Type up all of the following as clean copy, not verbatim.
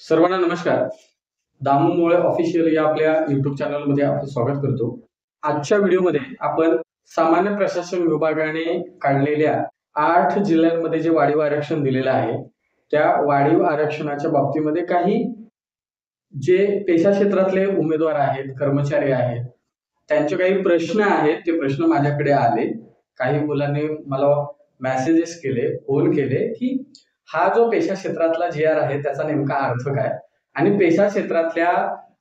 सर्वांना नमस्कार. दामू मोळे ऑफिशियल या आपल्या YouTube चॅनलमध्ये आपलं स्वागत करतो. आजच्या व्हिडिओमध्ये आपण सामान्य प्रशासन विभागाने काढलेल्या 8 जिल्ह्यांमध्ये जे वाढीव आरक्षण दिलेलं आहे त्या वाढीव आरक्षणाच्या बाबतीमध्ये काही जे पेशा क्षेत्रातले उमेदवार आहेत, कर्मचारी आहेत, त्यांचे काही प्रश्न आहेत. ते प्रश्न माझ्याकडे आले. काही मुलांनी मला मेसेजेस केले, फोन केले की हा जो पेशा क्षेत्रातला GR आहे त्याचा नेमका अर्थ काय आणि पेशा क्षेत्रातल्या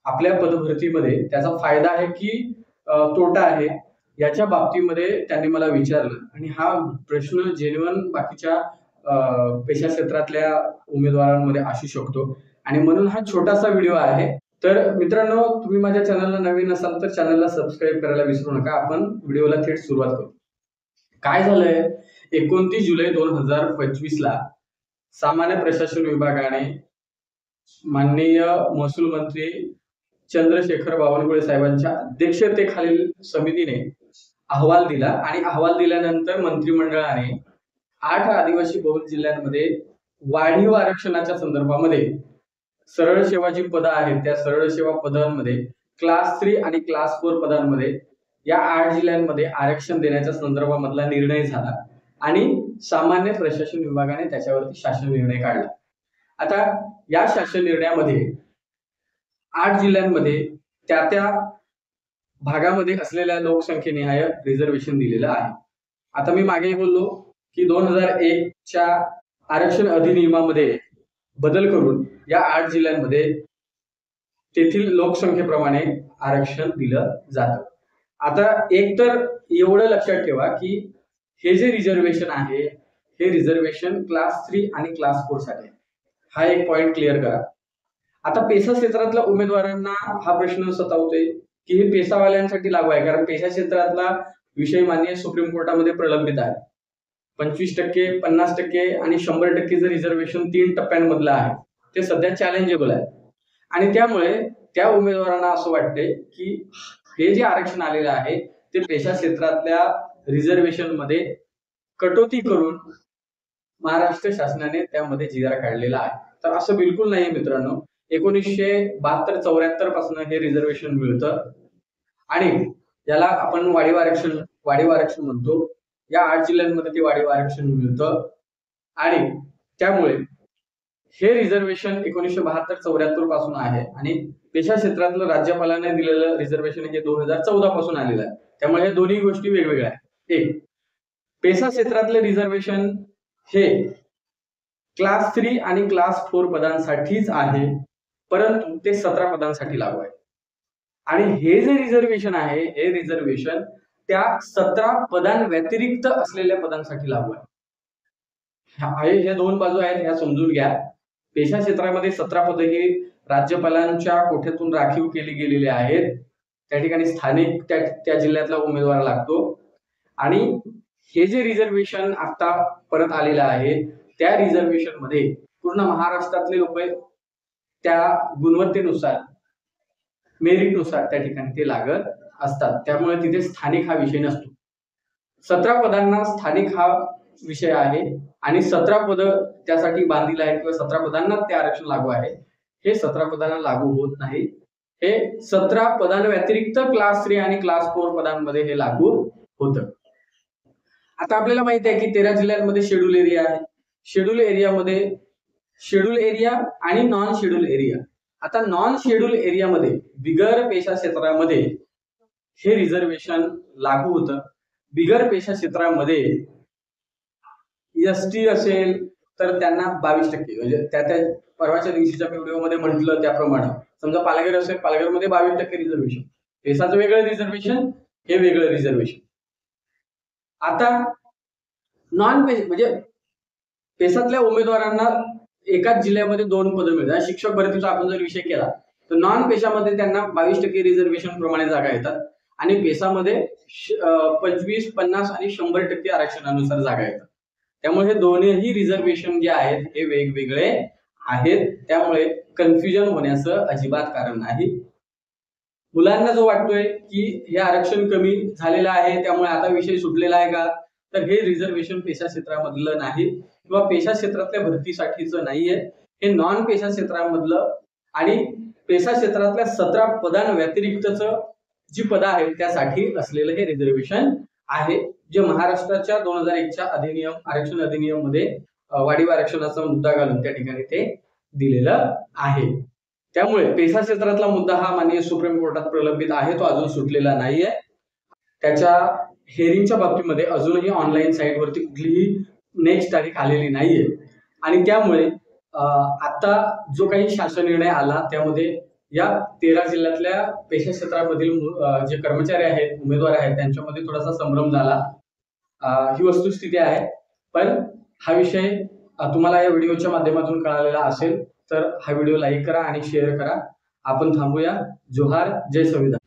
आपल्या पदभरतीमध्ये त्याचा फायदा आहे की तोटा आहे याच्या बाबतीमध्ये त्यांनी मला विचारलं आणि हा प्रश्न जेन्युइन बाकीच्या पेशा क्षेत्रातल्या उमेदवारांमध्ये असू शकतो आणि म्हणून हा छोटासा व्हिडिओ आहे. तर मित्रांनो, तुम्ही माझ्या चॅनलला नवीन असाल तर चॅनलला सबस्क्राईब करायला विसरू नका. आपण व्हिडिओला थेट सुरुवात करू. काय झालंय, 29 जुलै 2025 ला सामान्य प्रशासन विभागाने माननीय महसूल मंत्री चंद्रशेखर बावनकुळे साहेबांच्या अध्यक्षतेखालील समितीने अहवाल दिला आणि अहवाल दिल्यानंतर मंत्रिमंडळाने 8 आदिवासी बहुल जिल्ह्यांमध्ये वाढीव आरक्षणाच्या संदर्भामध्ये सरळ सेवा जी पदं आहेत त्या सरळ सेवा पदांमध्ये क्लास 3 आणि क्लास 4 पदांमध्ये या 8 जिल्ह्यांमध्ये आरक्षण देण्याच्या संदर्भामधला निर्णय झाला आणि सामान्य प्रशासन विभागाने त्याच्यावरती शासन निर्णय काढला. आता या शासन निर्णयामध्ये 8 जिल्ह्यांमध्ये त्या भागामध्ये असलेल्या लोकसंख्येनिहाय रिझर्वेशन दिलेलं आहे. आता मी मागे बोललो की 2001 च्या आरक्षण अधिनियमामध्ये बदल करून या 8 जिल्ह्यांमध्ये तेथील लोकसंख्येप्रमाणे आरक्षण दिलं जातं. आता एक तर एवढं लक्षात ठेवा की हे जे रिझर्वेशन आहे हे रिझर्वेशन क्लास 3 आणि क्लास 4 साठी. हा एक पॉइंट क्लिअर करा. आता पेशा क्षेत्रातल्या उमेदवारांना हा प्रश्न सतावतोय की हे पेशावाल्यांसाठी लागू आहे, कारण पेशा क्षेत्रातला विषय माननीय सुप्रीम कोर्टामध्ये प्रलंबित आहे. 25%, 50% आणि 100% जे रिझर्वेशन 3 टप्प्यांमधलं आहे ते सध्या चॅलेंजेबल आहे आणि त्यामुळे त्या उमेदवारांना असं वाटतंय की हे जे आरक्षण आलेलं आहे ते पेशा क्षेत्रातल्या रिझर्वेशन मध्ये कटौती करून महाराष्ट्र शासनाने त्यामध्ये GR काढलेला आहे. तर असं बिलकुल नाही मित्रांनो. 1972-74 पासून हे रिझर्वेशन मिळतं आणि याला आपण वाढीव आरक्षण म्हणतो. या 8 जिल्ह्यांमध्ये ते वाढीव आरक्षण मिळतं आणि त्यामुळे हे रिझर्वेशन 1972-74 पासून आहे आणि पेशा क्षेत्रातलं राज्यपालाने दिलेलं रिझर्वेशन हे 2014 पासून आलेलं आहे. त्यामुळे हे दोन्ही गोष्टी वेगवेगळ्या आहेत. एक, पेशा क्षेत्रातले रिझर्वेशन हे क्लास 3 आणि क्लास 4 पदांसाठीच आहे, परंतु ते 17 पदांसाठी लागू आहे आणि हे जे रिझर्वेशन आहे हे रिझर्वेशन त्या 17 पदांव्यतिरिक्त असलेल्या पदांसाठी लागू आहे. हे दोन बाजू आहेत, ह्या समजून घ्या. पेशा क्षेत्रामध्ये 17 पदं ही राज्यपालांच्या कोठ्यातून राखीव केली गेलेली आहेत. त्या ठिकाणी स्थानिक त्या जिल्ह्यातला उमेदवार लागतो आणि हे जे रिझर्वेशन आता परत आलेलं आहे त्या रिझर्वेशन मध्ये पूर्ण महाराष्ट्रातले लोक त्या गुणवत्तेनुसार मेरिटनुसार त्या ठिकाणी ते लागत असतात. त्यामुळे तिथे स्थानिक हा विषय नसतो. 17 पदांना स्थानिक हा विषय आहे आणि 17 पद त्यासाठी बांधील आहेत किंवा 17 पदांना ते आरक्षण लागू आहे. हे 17 पदांना लागू होत नाही. हे 17 पदांव्यतिरिक्त क्लास 3 आणि क्लास 4 पदांमध्ये हे लागू होतं. आता आपल्याला माहिती आहे की 13 जिल्ह्यांमध्ये शेड्यूल एरिया आहे. शेड्यूल एरिया आणि नॉन शेड्यूल एरिया. आता नॉन शेड्यूल एरियामध्ये बिगर पेशा क्षेत्रामध्ये हे रिझर्वेशन लागू होतं. बिगर पेशा क्षेत्रामध्ये ST असेल तर त्यांना 22%, म्हणजे त्या परवाच्या दिवशीच्या व्हिडिओमध्ये म्हटलं त्याप्रमाणे समजा पालघर असेल, पालघरमध्ये 22% रिझर्वेशन. पेशाचं वेगळं रिझर्वेशन, हे वेगळं रिझर्वेशन. आता नॉन पेशा म्हणजे पेशातल्या उमेदवारांना एकाच जिल्ह्यामध्ये 2 पदं मिळतात. शिक्षक भरतीचा आपण जर विषय केला तर नॉन पेशामध्ये त्यांना 22% रिझर्वेशन प्रमाणे जागा येतात आणि पेशामध्ये 25, 50 आणि 100% आरक्षणानुसार जागा येतात. त्यामुळे हे दोन्ही रिझर्वेशन जे आहेत हे वेगवेगळे आहेत. त्यामुळे कन्फ्युजन होण्याचं अजिबात कारण नाही. मुलांना जो वाटतोय की हे आरक्षण कमी झालेलं आहे त्यामुळे आता विषय सुटलेला आहे का, तर हे रिझर्वेशन पेशा क्षेत्रामधलं नाही किंवा पेशा क्षेत्रातल्या भरतीसाठीच नाहीये. हे नॉन पेशा क्षेत्रामधलं आणि पेशा क्षेत्रातल्या 17 पदांव्यतिरिक्तच जी पदं आहेत त्यासाठी असलेलं हे रिझर्वेशन आहे, जे महाराष्ट्राच्या 2001च्या आरक्षण अधिनियम मध्ये वाढीव आरक्षणाचा मुद्दा घालून त्या ठिकाणी ते दिलेलं आहे. त्यामुळे पेशा क्षेत्रातला मुद्दा हा माननीय सुप्रीम कोर्टात प्रलंबित आहे, तो अजून सुटलेला नाहीये. त्याच्या हेअरिंगच्या बाबतीमध्ये अजूनही ऑनलाईन साईटवरती कुठलीही नेक्स्ट तारीख आलेली नाहीये आणि त्यामुळे आता जो काही शासन निर्णय आला त्यामध्ये या 13 जिल्ह्यातल्या पेशा क्षेत्रामधील जे कर्मचारी आहेत, उमेदवार आहेत, त्यांच्यामध्ये थोडासा संभ्रम झाला. ही वस्तुस्थिती आहे. पण हा विषय तुम्हाला या व्हिडिओच्या माध्यमातून कळालेला असेल तर हा व्हिडिओ लाईक करा आणि शेअर करा. आपण थांबूया. जोहार, जय संविधान.